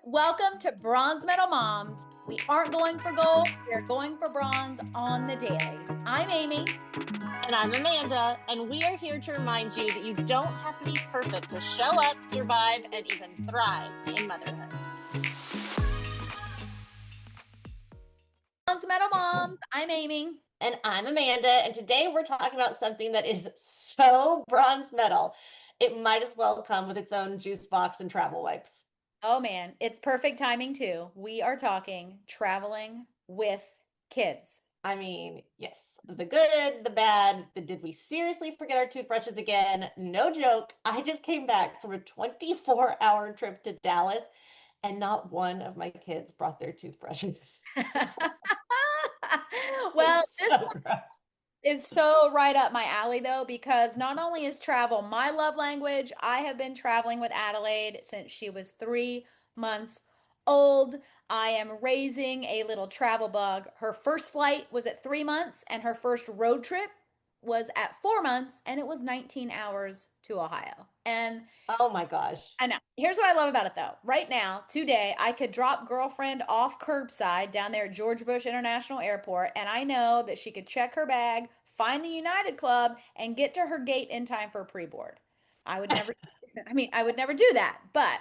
Welcome to Bronze Medal Moms. We aren't going for gold, we are going for bronze on the daily. I'm Amy. And I'm Amanda, and we are here to remind you that you don't have to be perfect to show up, survive, and even thrive in motherhood. Bronze Medal Moms, I'm Amy. And I'm Amanda, and today we're talking about something that is so bronze medal. It might as well come with its own juice box and travel wipes. Oh man, it's perfect timing too. We are talking traveling with kids. I mean, yes, the good, the bad, the did we seriously forget our toothbrushes again? No joke. I just came back from a 24-hour trip to Dallas, and not one of my kids brought their toothbrushes. Well, It's this so gross. is so right up my alley though, because not only is travel my love language, I have been traveling with Adelaide since she was 3 months old. I am raising a little travel bug. Her first flight was at 3 months, and her first road trip was at 4 months, and it was 19 hours to Ohio. And Oh my gosh. I know. Here's what I love about it though. Right now, today, I could drop girlfriend off curbside down there at George Bush International Airport, and I know that she could check her bag, find the United Club, and get to her gate in time for pre-board. I would never, I would never do that, but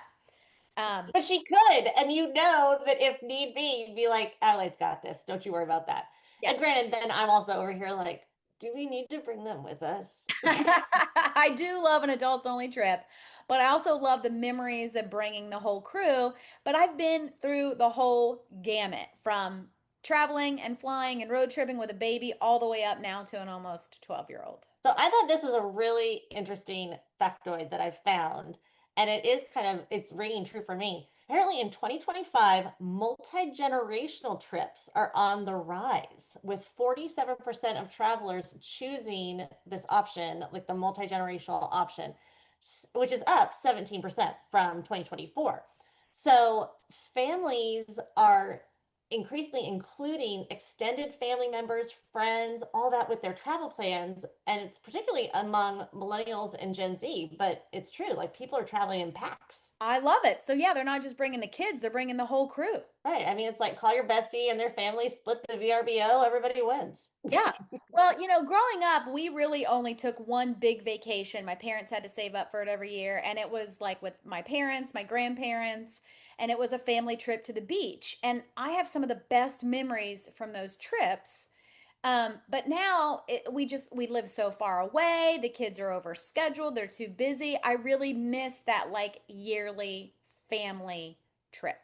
um, But she could, and you know that if need be, you'd be like, Adelaide's got this. Don't you worry about that. yeah. And granted, then I'm also over here like, do we need to bring them with us? I do love an adults only trip, but I also love the memories of bringing the whole crew. But I've been through the whole gamut from traveling and flying and road tripping with a baby all the way up now to an almost 12-year-old. So I thought this was a really interesting factoid that I found, and it is it's ringing true for me. Apparently, in 2025, multi-generational trips are on the rise, with 47% of travelers choosing this option, like the multi-generational option, which is up 17% from 2024. So families are increasingly including extended family members, friends, all that with their travel plans. And it's particularly among millennials and Gen Z, but it's true. Like people are traveling in packs. I love it. So yeah, they're not just bringing the kids, they're bringing the whole crew. Right. I mean, it's like call your bestie and their family, split the VRBO, everybody wins. Yeah. Well, growing up, we really only took one big vacation. My parents had to save up for it every year, and it was like with my parents, my grandparents, and it was a family trip to the beach. And I have some of the best memories from those trips. But now we live so far away. The kids are overscheduled. They're too busy. I really miss that like yearly family trip.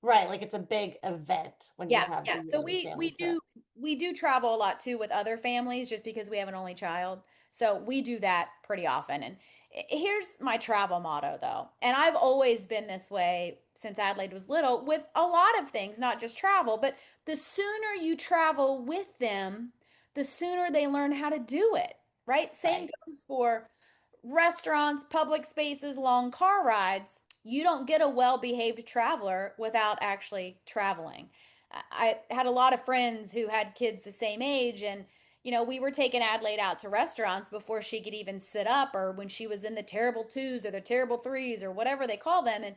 Right. Like it's a big event when you Yeah, have yeah. the So yearly we family we trip. do we do travel a lot too with other families just because we have an only child. So we do that pretty often. And here's my travel motto though. And I've always been this way since Adelaide was little with a lot of things, not just travel, but the sooner you travel with them, the sooner they learn how to do it, right? Same Right. goes for restaurants, public spaces, long car rides. You don't get a well-behaved traveler without actually traveling. I had a lot of friends who had kids the same age, and we were taking Adelaide out to restaurants before she could even sit up, or when she was in the terrible twos or the terrible threes or whatever they call them. And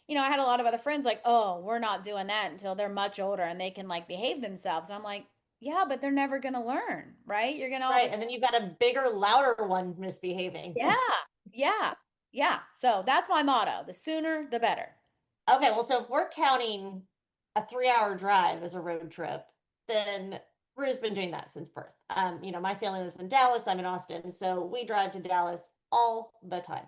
I had a lot of other friends like, oh, we're not doing that until they're much older and they can like behave themselves. I'm like, yeah, but they're never gonna learn, right? You're gonna all of Right. a And then you've got a bigger, louder one misbehaving. yeah, yeah, yeah. So that's my motto. The sooner, the better. Okay, well, so if we're counting a 3-hour drive as a road trip, then Rue's been doing that since birth. My family lives in Dallas, I'm in Austin, so we drive to Dallas all the time.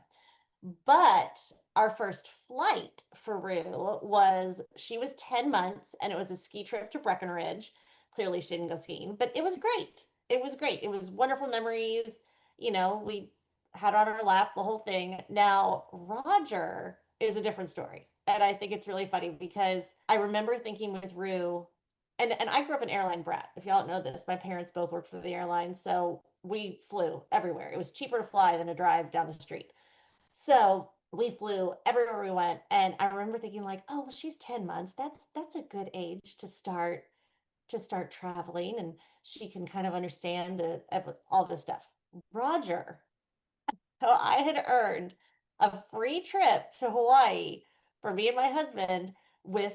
But our first flight for Rue was she was 10 months and it was a ski trip to Breckenridge. Clearly she didn't go skiing, but it was great. It was great. It was wonderful memories. We had on our lap the whole thing. Now, Roger is a different story. And I think it's really funny because I remember thinking with Rue, and I grew up an airline brat. If y'all don't know this, my parents both worked for the airline, so we flew everywhere. It was cheaper to fly than to drive down the street. So we flew everywhere we went, and I remember thinking like, oh, well, she's 10 months. That's a good age to start traveling, and she can kind of understand all this stuff. Roger, so I had earned a free trip to Hawaii for me and my husband with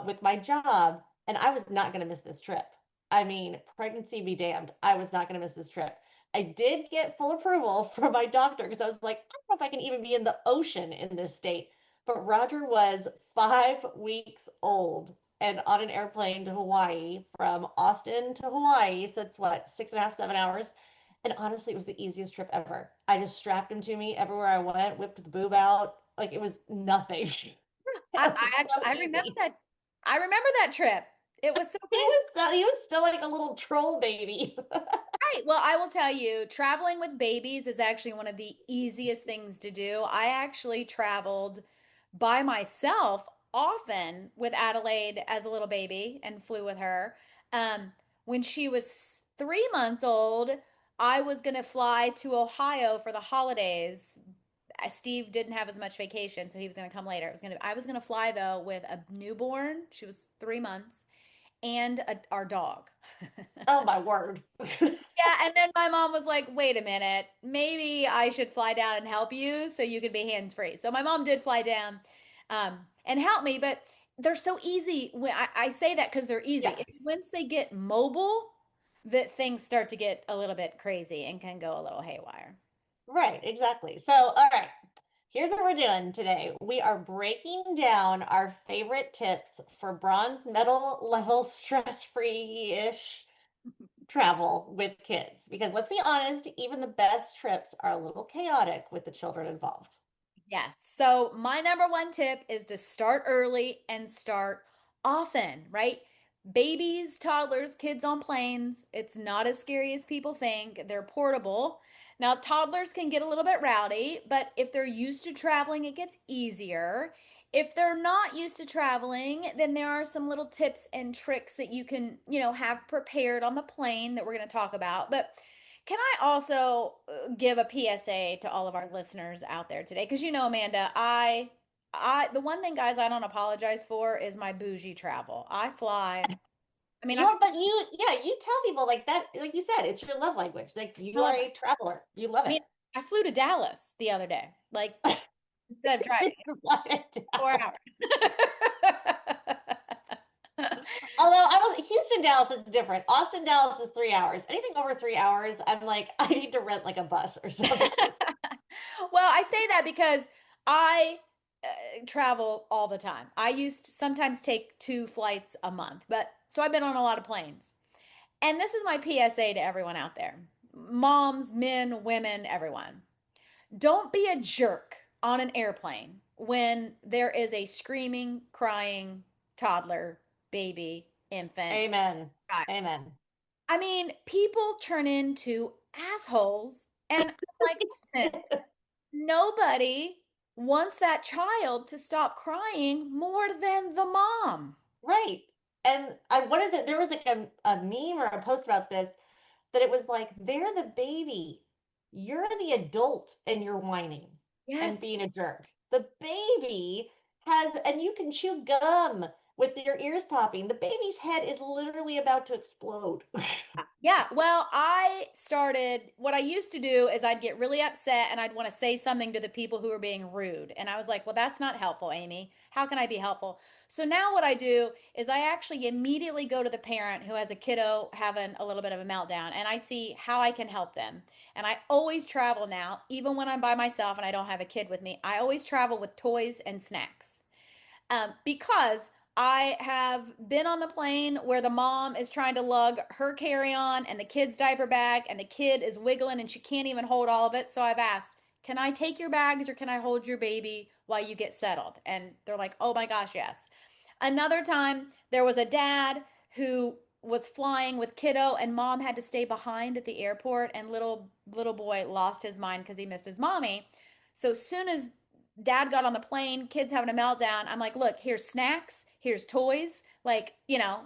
with my job, and I was not going to miss this trip. I mean, pregnancy be damned. I was not going to miss this trip. I did get full approval from my doctor because I was like, I don't know if I can even be in the ocean in this state. But Roger was 5 weeks old and on an airplane to Hawaii from Austin to Hawaii. So it's what, 6.5, 7 hours. And honestly, it was the easiest trip ever. I just strapped him to me everywhere I went, whipped the boob out. Like it was nothing. I, It was I so actually I remember easy. that. I remember that trip. It was so great. He was still like a little troll baby. Right. Well, I will tell you, traveling with babies is actually one of the easiest things to do. I actually traveled by myself often with Adelaide as a little baby and flew with her. Um, when she was 3 months old, I was going to fly to Ohio for the holidays. Steve didn't have as much vacation, so he was going to come later. I was going to fly though with a newborn. She was 3 months and our dog. Oh my word. Yeah, and then my mom was like, "Wait a minute, maybe I should fly down and help you so you can be hands-free." So my mom did fly down and help me, but they're so easy. I say that because they're easy. Yeah, It's once they get mobile that things start to get a little bit crazy and can go a little haywire. right, exactly. So, all right, here's what we're doing today. We are breaking down our favorite tips for bronze medal level stress-free-ish travel with kids. Because let's be honest, even the best trips are a little chaotic with the children involved. Yes. So my number one tip is to start early and start often, right? Babies, toddlers, kids on planes, it's not as scary as people think. They're portable. Now, toddlers can get a little bit rowdy, but if they're used to traveling, it gets easier. If they're not used to traveling, then there are some little tips and tricks that you can, have prepared on the plane that we're going to talk about. But can I also give a PSA to all of our listeners out there today? Because Amanda, the one thing, guys, I don't apologize for is my bougie travel. I fly. I mean, But yeah, you tell people like that, like you said, it's your love language. Like you no, are a traveler. You love I mean, it. I flew to Dallas the other day, like instead of driving Just to fly it 4 hours. Although I was Houston, Dallas, it's different. Austin, Dallas is 3 hours. Anything over 3 hours, I'm like, I need to rent like a bus or something. Well, I say that because I travel all the time. I used to sometimes take 2 flights a month, but so I've been on a lot of planes. And this is my PSA to everyone out there, moms, men, women, everyone. Don't be a jerk on an airplane when there is a screaming, crying toddler, baby, infant, Amen. child. Amen. I mean, people turn into assholes. And I'm like, listen, nobody wants that child to stop crying more than the mom. Right. And what is it? There was like a meme or a post about this that it was like, they're the baby. You're the adult and you're whining Yes. and being a jerk. The baby and you can chew gum with your ears popping. The baby's head is literally about to explode. Yeah, well, what I used to do is I'd get really upset and I'd want to say something to the people who were being rude. And I was like, well, that's not helpful, Amy. How can I be helpful? So now what I do is I actually immediately go to the parent who has a kiddo having a little bit of a meltdown and I see how I can help them. And I always travel now, even when I'm by myself and I don't have a kid with me, I always travel with toys and snacks because I have been on the plane where the mom is trying to lug her carry-on and the kid's diaper bag, and the kid is wiggling and she can't even hold all of it. So I've asked, can I take your bags or can I hold your baby while you get settled? And they're like, oh my gosh, yes. Another time, there was a dad who was flying with kiddo, and mom had to stay behind at the airport, and little boy lost his mind because he missed his mommy. So as soon as dad got on the plane, kids having a meltdown, I'm like, look, here's snacks, here's toys, like,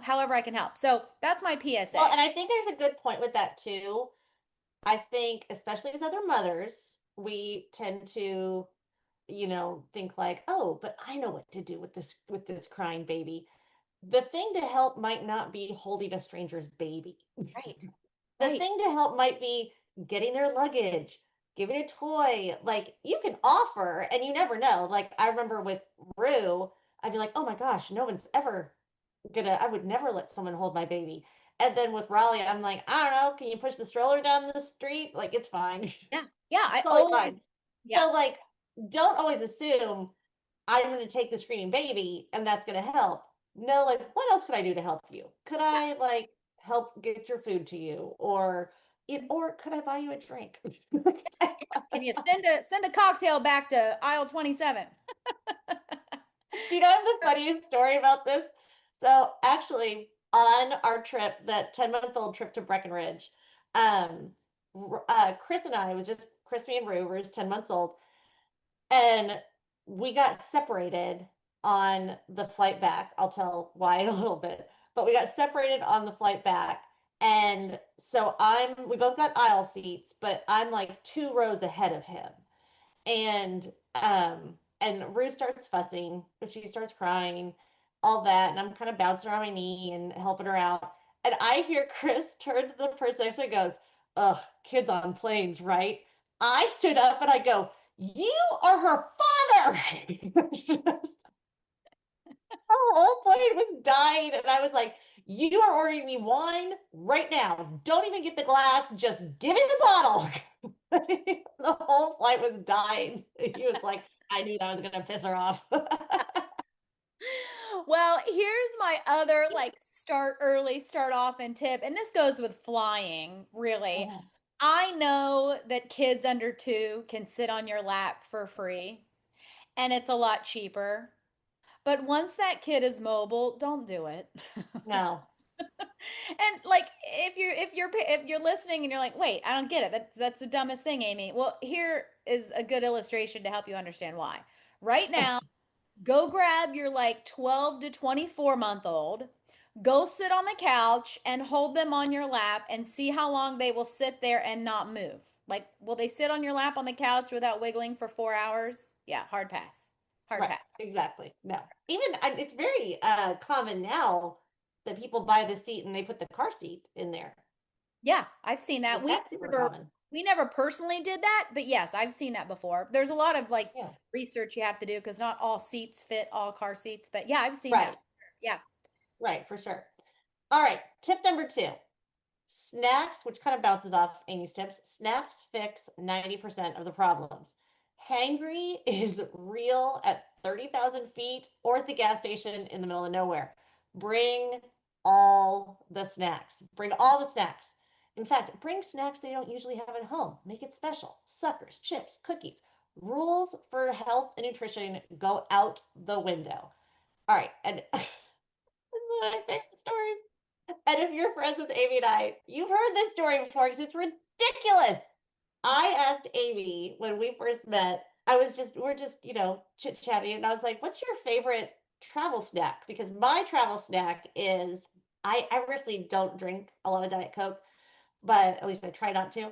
however I can help. So that's my Well, PSA. and I think there's a good point with that too. I think, especially as other mothers, we tend to, think like, oh, but I know what to do with this crying baby. The thing to help might not be holding a stranger's baby. Right. The Right. thing to help might be getting their luggage, give it a toy. Like you can offer, and you never know. Like I remember with Rue, I'd be like, oh my gosh, no one's ever gonna. I would never let someone hold my baby. And then with Raleigh, I'm like, I don't know. Can you push the stroller down the street? Like it's fine. Yeah. Yeah, It's I totally always fine. yeah. So like, don't always assume I'm going to take the screaming baby and that's going to help. No, like, what else could I do to help you? Could I like help get your food to you, or could I buy you a drink? Can you send a cocktail back to aisle 27? Do you know I have the funniest story about this? So actually, on our trip, that 10-month-old trip to Breckenridge, um, Chris and I, it was just Chris, me, and Rue. Rue's 10 months old, and we got separated on the flight back. I'll tell why in a little bit, but we got separated on the flight back. And so we both got aisle seats, but I'm like 2 rows ahead of him. And Rue starts fussing, but she starts crying, all that, and I'm kind of bouncing around my knee and helping her out. And I hear Chris turn to the person next to me and goes, ugh, kids on planes, right? I stood up and I go, you are her father. Her whole plane was dying, and I was like, you are ordering me wine right now. Don't even get the glass, just give me the bottle. The whole flight was dying. He was like, I knew that was gonna piss her off. Well, here's my other like start early, start often tip, and this goes with flying, really. Mhm. I know that kids under 2 can sit on your lap for free, and it's a lot cheaper. But once that kid is mobile, don't do it. No, And like if you're listening and you're like, "Wait, I don't get it. That's the dumbest thing, Amy." Well, here is a good illustration to help you understand why. Right now, go grab your like 12 to 24-month-old, go sit on the couch and hold them on your lap and see how long they will sit there and not move. Like, will they sit on your lap on the couch without wiggling for 4 hours? Yeah, hard pass. Hard right, pass. exactly. No, even it's very common now that people buy the seat and they put the car seat in there. Yeah, I've seen that. Like that's super Never common. we never personally did that, but yes, I've seen that before. There's a lot of like Yeah, research you have to do because not all seats fit all car seats, but yeah, I've seen that. right, Yeah. right, for sure. All right, tip number 2. Snacks, which kind of bounces off Amy's tips, snacks fix 90% of the problems. Hangry is real at 30,000 feet or at the gas station in the middle of nowhere. Bring all the snacks. Bring all the snacks. In fact, bring snacks they don't usually have at home. Make it special. Suckers, chips, cookies. Rules for health and nutrition go out the window. All right, and this is my favorite story. And if you're friends with Amy and I, you've heard this story before because it's ridiculous. I asked Amy when we first met, we're just, chit chatting, and I was like, what's your favorite travel snack? Because my travel snack is, I really don't drink a lot of Diet Coke, but at least I try not to.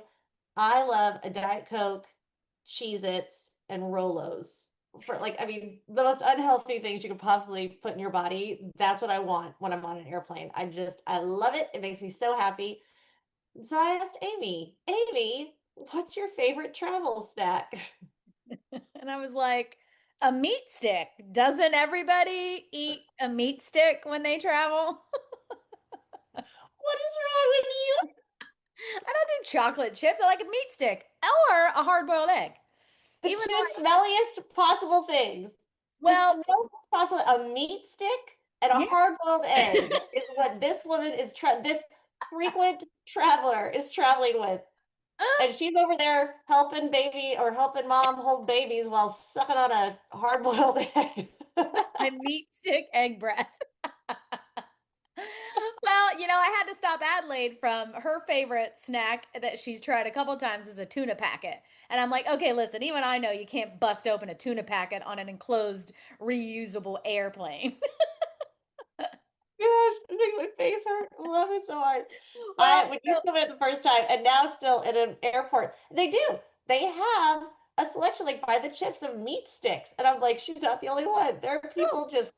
I love a Diet Coke, Cheez Its, and Rolos. For like, I mean, the most unhealthy things you could possibly put in your body. That's what I want when I'm on an airplane. I love it. It makes me so happy. So I asked Amy, what's your favorite travel snack? And I was like, a meat stick. Doesn't everybody eat a meat stick when they travel? What is wrong with you? I don't do chocolate chips. I like a meat stick or a hard-boiled egg. The Even two like, smelliest possible things. The well, smelliest possible, a meat stick and a yeah. hard-boiled egg is what this woman this frequent traveler is traveling with. And she's over there helping baby or helping mom hold babies while sucking on a hard-boiled egg. My meat stick egg breath. Well, I had to stop Adelaide from her favorite snack that she's tried a couple times is a tuna packet. And I'm like, okay, listen, even I know you can't bust open a tuna packet on an enclosed, reusable airplane. Gosh, it makes my face hurt. I love it so hard. Well, When you so come in the first time, and now still in an airport, they do. They have a selection like by the chips of meat sticks, and I'm like, she's not the only one. There are no, people just.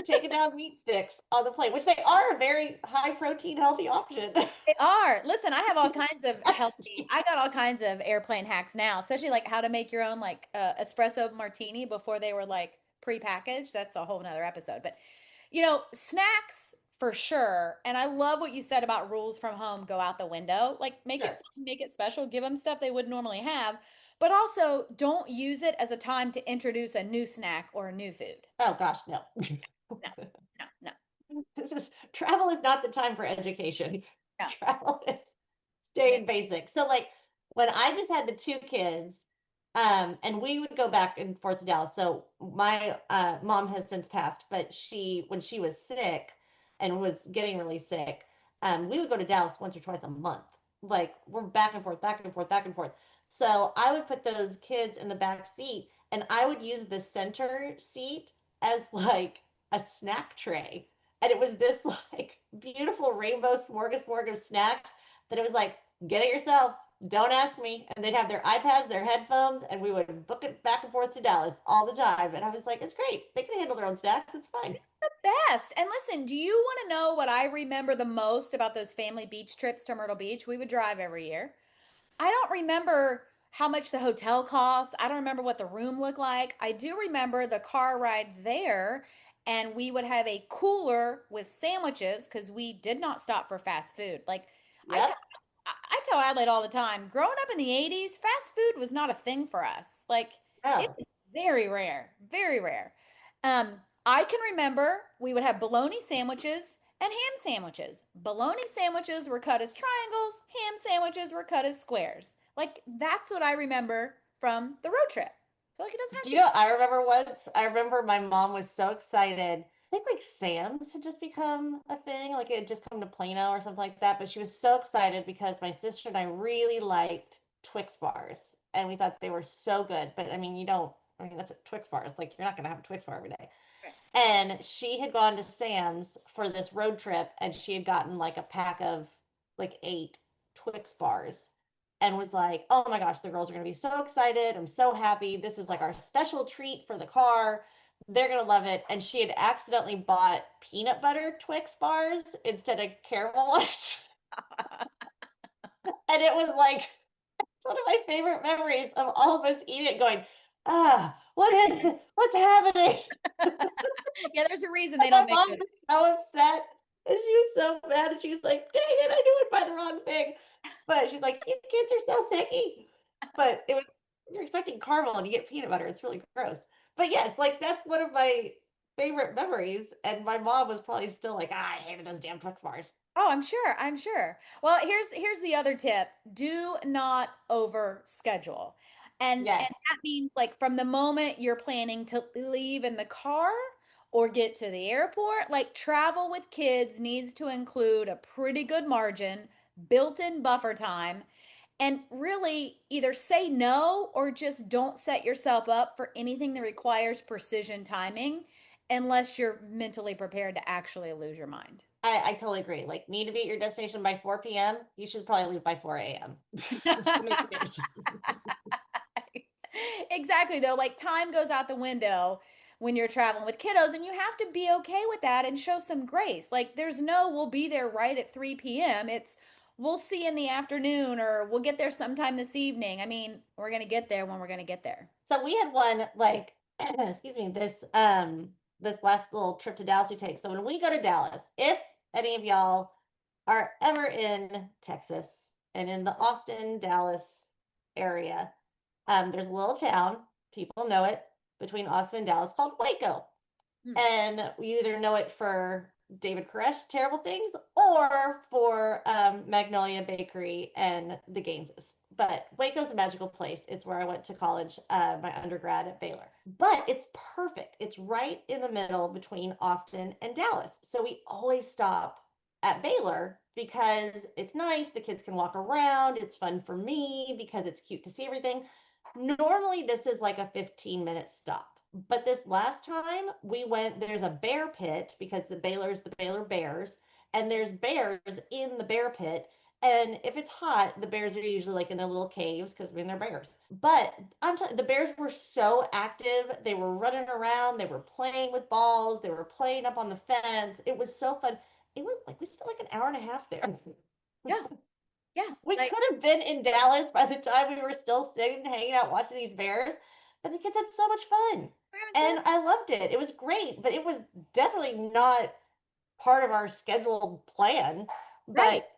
taking down meat sticks on the plane, which they are a very high protein, healthy option. They are. Listen, I have all kinds of That's healthy, I got all kinds of airplane hacks now, especially like how to make your own like espresso martini before they were like pre-packaged. That's a whole nother episode. But snacks for sure. And I love what you said about rules from home go out the window. Like make it sure. fun, make it special, give them stuff they would normally have, but also don't use it as a time to introduce a new snack or a new food. Oh gosh, no. No, no, no, This is travel is not the time for education. no. Travel is No. staying basic. So like when I just had the two kids, and we would go back and forth to Dallas. So my mom has since passed, but she when she was sick and was getting really sick, we would go to Dallas once or twice a month. Like we're back and forth, back and forth, back and forth. So I would put those kids in the back seat and I would use the center seat as like a snack tray. And it was this like beautiful rainbow smorgasbord of snacks that it was like, get it yourself. Don't ask me. And they'd have their iPads, their headphones, and we would book it back and forth to Dallas all the time. And I was like, it's great. They can handle their own snacks. It's fine. Best. And listen, do you want to know what I remember the most about those family beach trips to Myrtle Beach? We would drive every year. I don't remember how much the hotel cost. I don't remember what the room looked like. I do remember the car ride there, and we would have a cooler with sandwiches because we did not stop for fast food. Like I tell, Yep. I tell Adelaide all the time, growing up in the 80s, fast food was not a thing for us. Like it No. was very rare, very rare. I can remember we would have bologna sandwiches and ham sandwiches. Bologna sandwiches were cut as triangles, ham sandwiches were cut as squares. Like that's what I remember from the road trip. So like it doesn't have Do to you be. know, I remember once, I remember my mom was so excited. I think like Sam's had just become a thing, like it had just come to Plano or something like that. But she was so excited because my sister and I really liked Twix bars and we thought they were so good. But I mean, you don't, I mean, that's a Twix bar. It's like you're not going to have a Twix bar every day. And she had gone to Sam's for this road trip and she had gotten like a pack of like 8 Twix bars and was like, oh my gosh, the girls are going to be so excited. I'm so happy. This is like our special treat for the car. They're going to love it. And she had accidentally bought peanut butter Twix bars instead of caramel ones. And it was like one of my favorite memories of all of us eating it going, what's happening? Yeah, there's a reason And they my don't make mom those. was so upset. And she was so mad. And she was like, dang it, I knew I'd buy the wrong thing. But she's like, you kids are so picky. But it was, you're expecting caramel and you get peanut butter. It's really gross. But yes, like that's one of my favorite memories. And my mom was probably still like, I hated those damn Twix bars. Oh, I'm sure. I'm sure. Well, here's the other tip. Do not over schedule. And Yes. that means like from the moment you're planning to leave in the car or get to the airport, like travel with kids needs to include a pretty good margin, built-in buffer time, and really either say no or just don't set yourself up for anything that requires precision timing unless you're mentally prepared to actually lose your mind. I totally agree. Like, need to be at your destination by 4 p.m. You should probably leave by 4 a.m. to make it easy. Exactly, though. Like time goes out the window when you're traveling with kiddos, and you have to be okay with that and show some grace. Like there's no, we'll be there right at 3 p.m. It's, we'll see in the afternoon or we'll get there sometime this evening. I mean, we're going to get there when we're going to get there. So we had one like, excuse me, this last little trip to Dallas we take. So when we go to Dallas, if any of y'all are ever in Texas and in the Austin, Dallas area, there's a little town, people know it, between Austin and Dallas called Waco. Hmm. And we either know it for David Koresh terrible things or for Magnolia Bakery and the Gaineses. But Waco's a magical place. It's where I went to college, my undergrad at Baylor. But it's perfect. It's right in the middle between Austin and Dallas. So we always stop at Baylor because it's nice. The kids can walk around. It's fun for me because it's cute to see everything. Normally, this is like a 15-minute stop. But this last time we went, there's a bear pit because the Baylor's the Baylor Bears, and there's bears in the bear pit. And if it's hot, the bears are usually like in their little caves because I mean they're bears. But I'm telling the bears were so active. They were running around, they were playing with balls, they were playing up on the fence. It was so fun. It was like we spent like an hour and a half there. Yeah. Yeah. We Like could have been in Dallas by the time we were still sitting, hanging out, watching these bears. But the kids had so much fun. parents in. And I loved it. It was great, but it was definitely not part of our scheduled plan. Right. But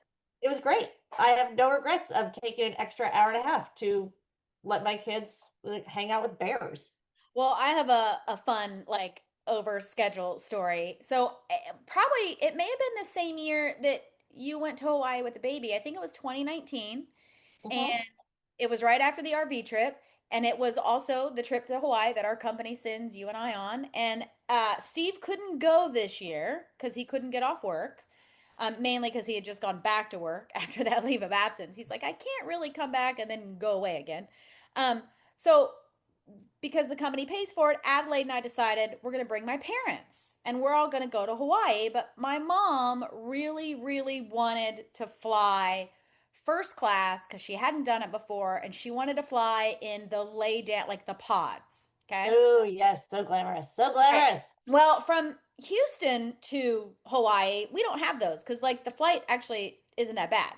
it was great. I have no regrets of taking an extra hour and a half to let my kids like, hang out with bears. Well, I have a fun like over schedule story. So probably it may have been the same year that you went to Hawaii with the baby. I think it was 2019, and Hmm. it was right after the RV trip, and it was also the trip to Hawaii that our company sends you and I on. And Steve couldn't go this year because he couldn't get off work. Mainly because he had just gone back to work after that leave of absence. He's like, I can't really come back and then go away again. Um, so because the company pays for it, Adelaide and I decided we're going to bring my parents and we're all going to go to Hawaii. But my mom really, really wanted to fly first class because she hadn't done it before and she wanted to fly in the lay down, like the pods. Okay. Oh, yes. So glamorous. So Right. glamorous. Well, from Houston to Hawaii, we don't have those because, like, the flight actually isn't that bad.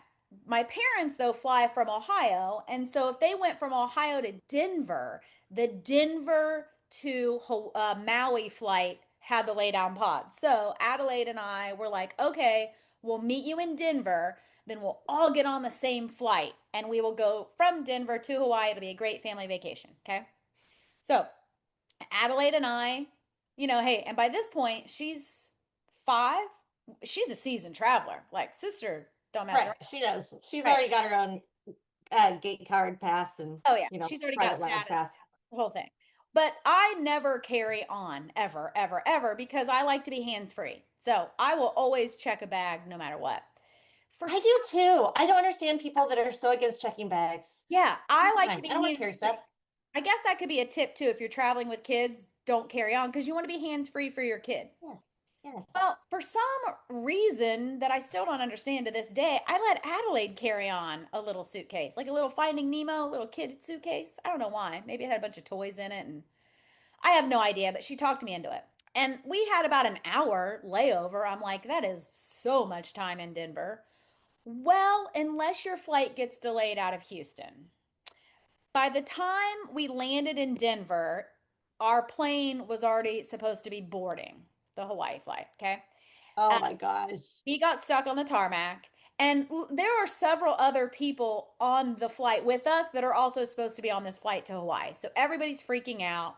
My parents, though, fly from Ohio. And so if they went from Ohio to Denver, the Denver to Maui flight had the lay down pod. So Adelaide and I were like, okay, we'll meet you in Denver. Then we'll all get on the same flight and we will go from Denver to Hawaii. It'll be a great family vacation. Okay. So Adelaide and I, hey, and by this point, she's 5. She's a seasoned traveler. Like, sister, don't mess Right. around. She knows. She's Right. already got her own gate card pass and, Oh, yeah. you know, She's already got private lounge status, pass. the whole thing. But I never carry on, ever, ever, ever, because I like to be hands free. So I will always check a bag no matter what. For I some, do too. I don't understand people that are so against checking bags. yeah, I'm I like to fine. I be don't want to hands carry stuff. free. I guess that could be a tip too. If you're traveling with kids, don't carry on because you want to be hands free for your kid. Yes. Yes. Well, for some reason that I still don't understand to this day, I let Adelaide carry on a little suitcase, like a little Finding Nemo, little kid suitcase. I don't know why. Maybe it had a bunch of toys in it, and I have no idea, but she talked me into it. And we had about an hour layover. I'm like, that is so much time in Denver. Well, unless your flight gets delayed out of Houston. By the time we landed in Denver, our plane was already supposed to be boarding the Hawaii flight. Okay. Oh my gosh. He got stuck on the tarmac. And there are several other people on the flight with us that are also supposed to be on this flight to Hawaii. So everybody's freaking out.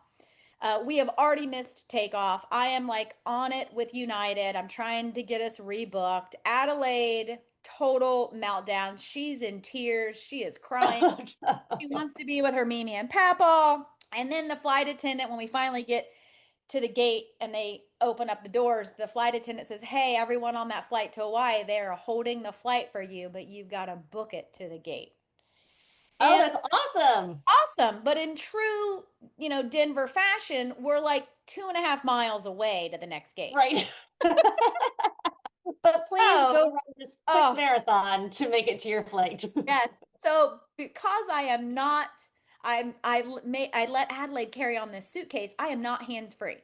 We have already missed takeoff. I am like on it with United. I'm trying to get us rebooked. Adelaide, total meltdown. She's in tears. She is crying. Oh, She no. wants to be with her Mimi and Papa. And then the flight attendant, when we finally get to the gate and they open up the doors, the flight attendant says, hey, everyone on that flight to Hawaii, they're holding the flight for you, but you've got to book it to the gate. Oh, And that's awesome. awesome. But in true, Denver fashion, we're like 2.5 miles away to the next gate. Right. But please Oh, go run this quick oh, marathon to make it to your flight. yes. So because I am not, I let Adelaide carry on this suitcase. I am not hands free.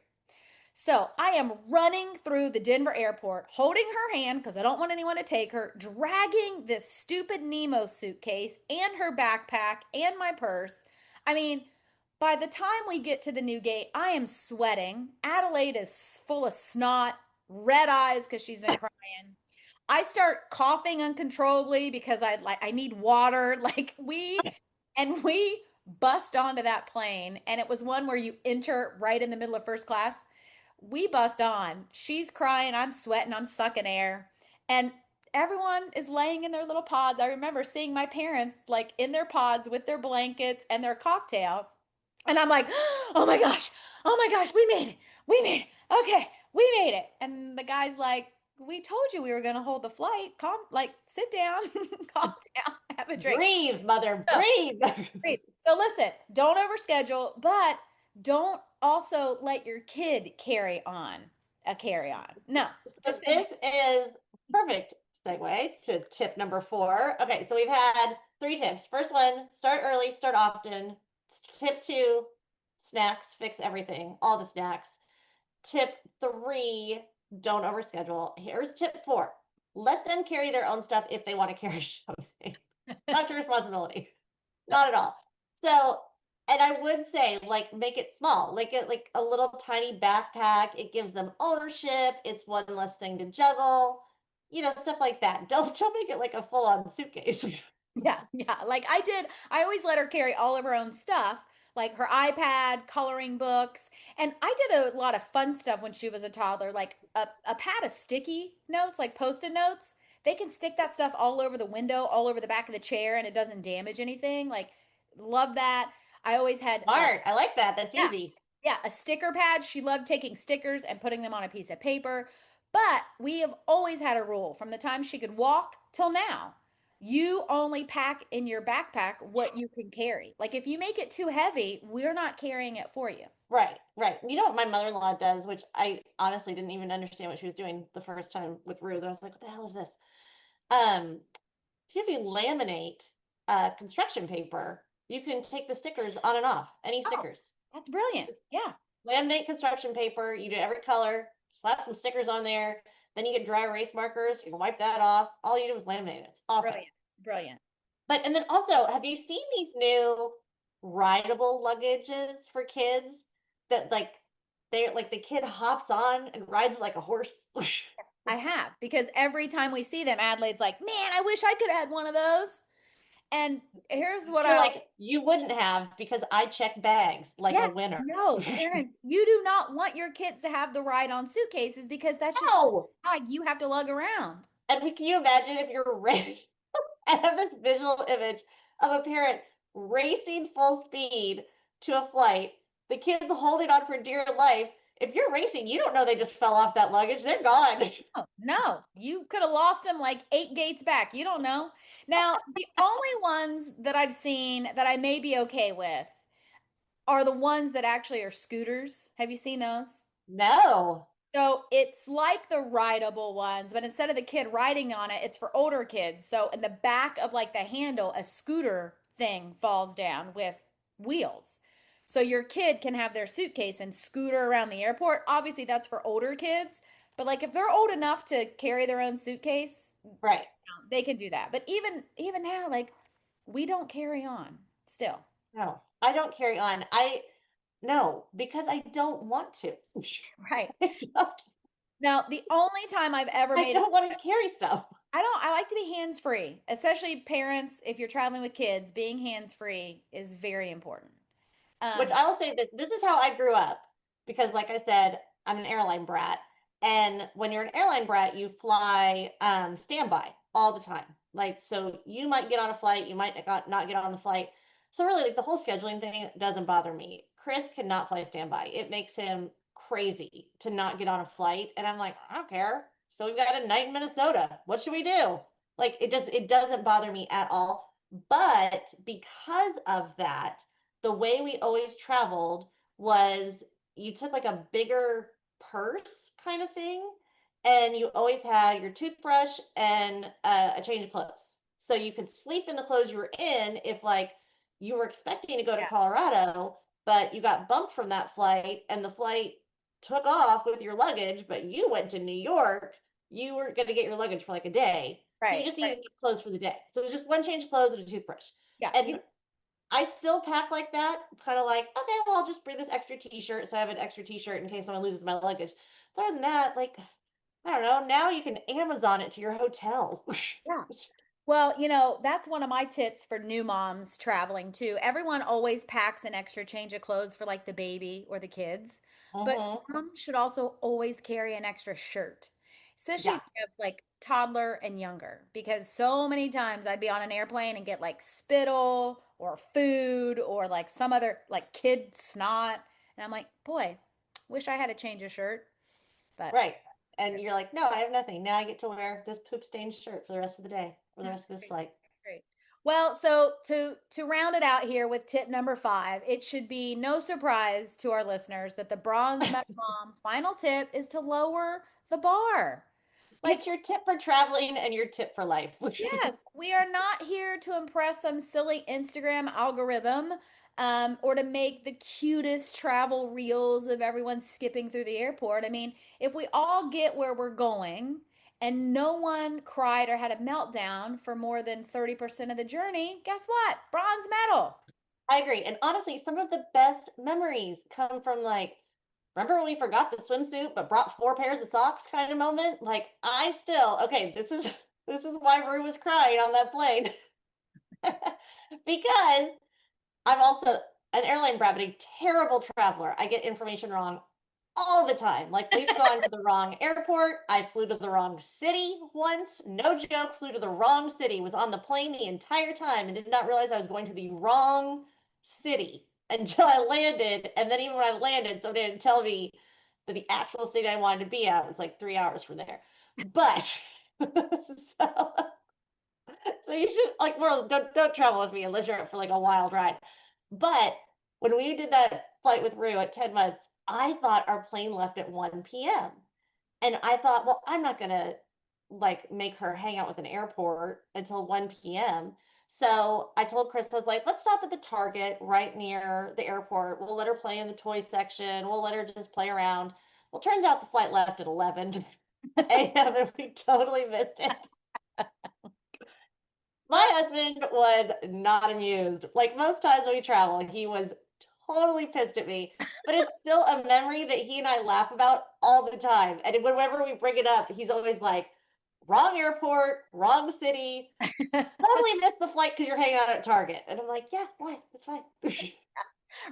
So I am running through the Denver airport, holding her hand because I don't want anyone to take her, dragging this stupid Nemo suitcase and her backpack and my purse. I mean, by the time we get to the new gate, I am sweating. Adelaide is full of snot, red eyes because she's been crying. I start coughing uncontrollably because I need water. We bust onto that plane, and it was one where you enter right in the middle of first class. We bust on. She's crying. I'm sweating. I'm sucking air. And everyone is laying in their little pods. I remember seeing my parents like in their pods with their blankets and their cocktail. And I'm like, oh my gosh, oh my gosh, we made it. We made it. Okay, we made it. And the guy's like, we told you we were going to hold the flight. Calm, like, sit down, calm down, have a drink. Breathe, mother, So, breathe. great. So listen, don't overschedule, but don't also let your kid carry on a carry on. No, So just say, hey, this is perfect. segue to tip number 4. Okay, so we've had 3 tips. First one, start early, start often. Tip 2, snacks, fix everything, all the snacks. Tip 3, don't overschedule. Here's tip 4. Let them carry their own stuff if they want to carry something. Not your responsibility. Not at all. So, and I would say, like, make it small, like it like a little tiny backpack. It gives them ownership. It's one less thing to juggle, stuff like that. Don't make it like a full-on suitcase. Yeah, yeah. Like I did, I always let her carry all of her own stuff, like her iPad, coloring books. And I did a lot of fun stuff when she was a toddler, like a pad of sticky notes, like post-it notes. They can stick that stuff all over the window, all over the back of the chair, and it doesn't damage anything. Like, love that. I always had Smart. I like that. That's yeah. easy. Yeah, a sticker pad. She loved taking stickers and putting them on a piece of paper. But we have always had a rule from the time she could walk till now. You only pack in your backpack what you can carry. Like if you make it too heavy, we're not carrying it for you. Right, right. You know what my mother-in-law does, which I honestly didn't even understand what she was doing the first time with Ruth. I was like, what the hell is this? Um, if you laminate construction paper, you can take the stickers on and off, any Oh, stickers. that's brilliant. Yeah, Laminate construction paper, you do every color, slap some stickers on there, then you get dry erase markers, you can wipe that off. All you do is laminate it. It's awesome. brilliant. Brilliant. But and then also, have you seen these new rideable luggages for kids that they're like the kid hops on and rides like a horse? I have because every time we see them, Adelaide's like, man, I wish I could have had one of those. And here's what You're I like, you wouldn't have because I check bags like a yes, winner. no, parents, you do not want your kids to have the ride on suitcases because that's just No. like you have to lug around. And can you imagine if you're ready? I have this visual image of a parent racing full speed to a flight, the kids holding on for dear life. If you're racing, you don't know they just fell off that luggage. They're gone. Oh, no, you could have lost them like 8 gates back. You don't know. Now, the only ones that I've seen that I may be okay with are the ones that actually are scooters. Have you seen those? No. So it's like the rideable ones, but instead of the kid riding on it, it's for older kids. So in the back of like the handle, a scooter thing falls down with wheels. So your kid can have their suitcase and scooter around the airport. Obviously, that's for older kids, but like if they're old enough to carry their own suitcase, Right. they can do that. But even now, like we don't carry on still. No. I don't carry on. I no, because I don't want to. Right. I don't, Now, the only time I've ever I made don't want to carry stuff. I like to be hands free, especially parents. If you're traveling with kids, being hands free is very important. Which Um, I will say that this is how I grew up because, like I said, I'm an airline brat. And when you're an airline brat, you fly standby all the time. Like, so you might get on a flight, you might not get on the flight. So, really, like the whole scheduling thing doesn't bother me. Chris cannot fly standby. It makes him crazy to not get on a flight. And I'm like, I don't care. So, we've got a night in Minnesota. What should we do? Like, it doesn't bother me at all. But because of that, the way we always traveled was you took like a bigger purse kind of thing, and you always had your toothbrush and a change of clothes. So you could sleep in the clothes you were in if like you were expecting to go to yeah, Colorado, but you got bumped from that flight and the flight took off with your luggage, but you went to New York, you were going to get your luggage for like a day. So you right, just right. needed clothes for the day. So it was just one change of clothes and a toothbrush. Yeah, And I still pack like that, kind of like, okay, well, I'll just bring this extra t-shirt. So I have an extra t-shirt in case someone loses my luggage. But other than that, like, I don't know. Now you can Amazon it to your hotel. yeah. Well, that's one of my tips for new moms traveling too. Everyone always packs an extra change of clothes for like the baby or the kids, but Mm-hmm. mom should also always carry an extra shirt, especially Yeah, if you have like toddler and younger, because so many times I'd be on an airplane and get like spittle or food or like some other like kid snot. And I'm like, boy, wish I had a change of shirt, but right. And you're like, no, I have nothing. Now I get to wear this poop stained shirt for the rest of the day or the that's rest of this great. flight. Great. Well, so to round it out here with tip number 5, it should be no surprise to our listeners that the bronze medal mom final tip is to lower the bar. Like, It's your tip for traveling and your tip for life. yes, we are not here to impress some silly Instagram algorithm, or to make the cutest travel reels of everyone skipping through the airport. I mean, if we all get where we're going and no one cried or had a meltdown for more than 30% of the journey, guess what? Bronze medal. I agree. And honestly, some of the best memories come from like, remember when we forgot the swimsuit but brought 4 pairs of socks kind of moment? Like I still, okay, this is why Rue was crying on that plane. Because I'm also an airline brat, but a terrible traveler. I get information wrong all the time. Like we've gone to the wrong airport. I flew to the wrong city once. No joke, flew to the wrong city. Was on the plane the entire time and did not realize I was going to the wrong city until I landed. And then even when I landed, somebody had to tell me that the actual city I wanted to be at was like 3 hours from there. But so so you should like world don't travel with me unless you're up for like a wild ride. But when we did that flight with Rue at 10 months, I thought our plane left at 1 p.m. And I thought, well, I'm not gonna like make her hang out with an airport until 1 p.m. So I told Chris, I was like, let's stop at the Target right near the airport. We'll let her play in the toy section. We'll let her just play around. Well, turns out the flight left at 11 a.m. and we totally missed it. My husband was not amused. Like most times when we travel, he was totally pissed at me. But it's still a memory that he and I laugh about all the time. And whenever we bring it up, he's always like, wrong airport, wrong city. Totally missed the flight because you're hanging out at Target. And I'm like, yeah, why? It's fine.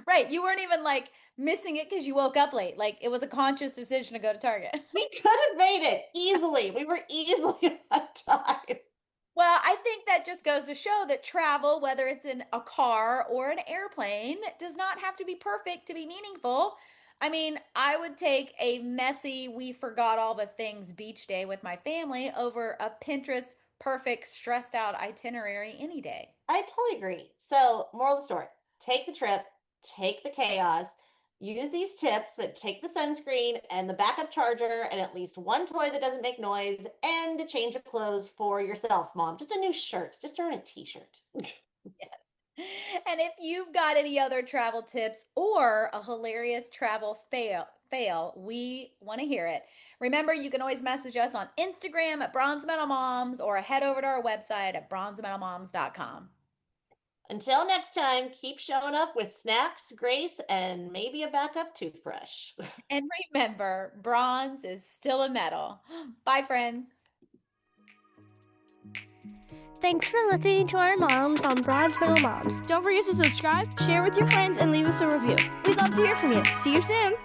Right. You weren't even like missing it because you woke up late. Like it was a conscious decision to go to Target. We could have made it easily. We were easily on time. Well, I think that just goes to show that travel, whether it's in a car or an airplane, does not have to be perfect to be meaningful. I mean, I would take a messy, we forgot all the things beach day with my family over a Pinterest perfect, stressed out itinerary any day. I totally agree. So, moral of the story, take the trip, take the chaos, use these tips, but take the sunscreen and the backup charger and at least one toy that doesn't make noise and a change of clothes for yourself, mom. Just a new shirt, just earn a t shirt. And if you've got any other travel tips or a hilarious travel fail, we want to hear it. Remember, you can always message us on Instagram at Bronze Medal Moms or head over to our website at bronzemedalmoms.com. Until next time, keep showing up with snacks, grace, and maybe a backup toothbrush. And remember, bronze is still a medal. Bye, friends. Thanks for listening to our moms on Bronze Medal Moms. Don't forget to subscribe, share with your friends, and leave us a review. We'd love to hear from you. See you soon.